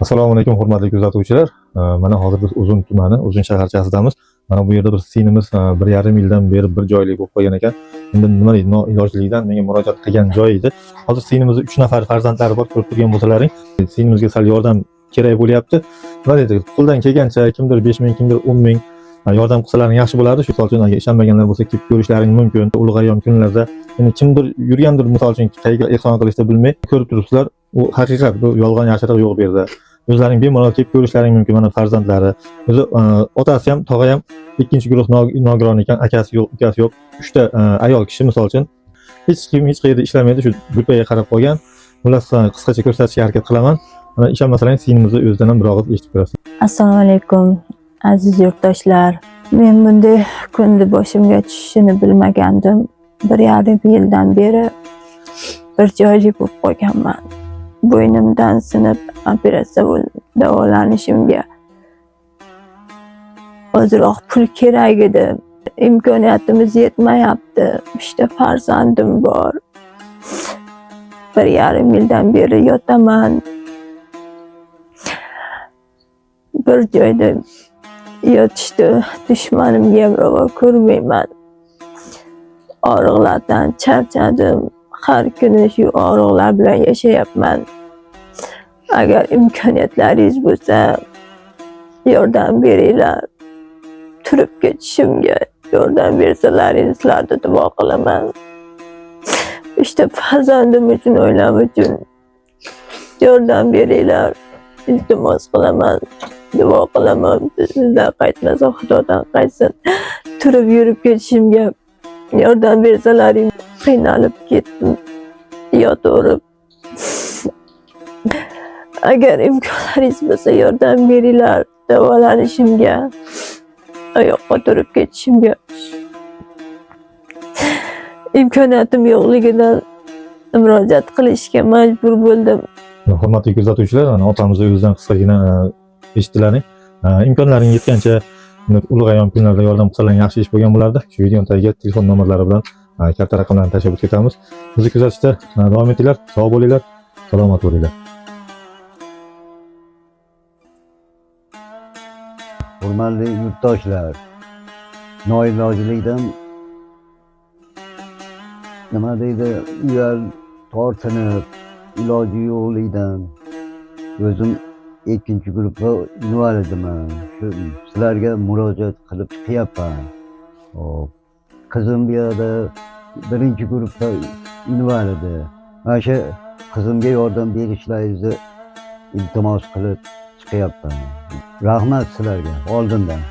Assalomu alaykum hurmatli kuzatuvchilar. Mana hozir biz Uzun tumani, Uzun shaharchasidamiz. Mana bu yerda bir singlimiz 1,5 yildan beri bir joylik bo'lib qolgan ekan. Endi nima deydi, noilojligidan menga murojaat qilgan joy edi. Hozir singlimizni 3 nafar farzandlari bor, ko'rib turgan bo'lsalaring. Singlimizga sal yordam kerak bo'lyapti. Nima deydi, qo'ldan kelgancha kimdir 5 ming, kimdir 10 ming yordam qilsalaring yaxshi bo'lardi. Shu misol uchun agar ishonmaganlar bo'lsa kelib ko'rishlaring mumkin. Ulug' ayyom kunlarda yani kimdir yurgandir, misol uchun qayga ehson qilishni bilmay ko'rib turibsizlar. U haqiqat, bu yolg'on yashiriq yo'q bu yerda. O'zlaring bemalol kelib ko'rishlaring mumkin. Mana farzandlari, o'zi otasi ham, tog'i ham ikkinchi guruh nogiron ekan, akasi yo'q, ukasi yo'q. 3 ta ayol kishi misol uchun hech kim hech qayerda ishlamaydi, shu grupaga qarab qolgan. Xullas qisqacha ko'rsatishga harakat qilaman. Mana ishonmasalaring singlimizni o'zidan ham bir og'iz eshitib ko'rasiz. Assalomu alaykum aziz yurtdoshlar. Men bunday kunni boshimga tushishini bilmagandim. 1,5 yildan beri bir joyli bo'lib qolganman. Bo'ynimdan sinib operatsiya davolanishimga ozroq pul kerak edi. Imkoniyatimiz yetmayapti. 3 ta farzandim bor. 1,5 yildan beri yotaman. Bir joyda yotishdi. Dushmanimga ravo ko'rmayman. Og'riqlardan charchadim. Har kuni shu og'riqlar bilan yashayapman. Agar imkoniyatlaringiz bo'lsa, yordam beringlar. Turib ketishimga yordam bersalaringiz sizlarga duo qilaman. İşte farzandim uchun, oilam uchun yordam beringlar. İltimos qilaman, duo qilaman. Sizlar qaytmasa Xudodan qaytsin. Turib yurib ketishimga yordam bersalaring. Qiynalib ketdim, yotaverib. Agar imkonlaringiz bo'lsa yordam beringlar, davolanishimga, oyoqqa turib ketishimga. İmkoniyatim yo'qligidan murojaat qilishga majbur bo'ldim. Hurmatli kuzatuvchilar, mana otamizni o'zidan qisqagina eshitdilaring. Imkonlaring yetgancha ulug' ayyom kunlarda yordam qilsalaring yaxshi ish bo'lgan bo'lardi. Shu video tagiga telefon nomerlari bilan katta raqamlarni tashlab o'tib ketamiz. Bizni kuzatishda davom etinglar, sog' bo'linglar, salomat bo'linglar. Hurmatli yurtdoshlar, noilojlikdan nima deydi, uyal tortinib, iloji yo'qlikdan o'zim ikkinchi guruhga invalidiman. Shu sizlarga murojaat qilib chiqyapman. Qizim bu yerda birinchi guruhda invalidi. Mana shu qizimga yordam berishlaringizni iltimos qilib chiqyapman. Rahmat sizlarga oldindan.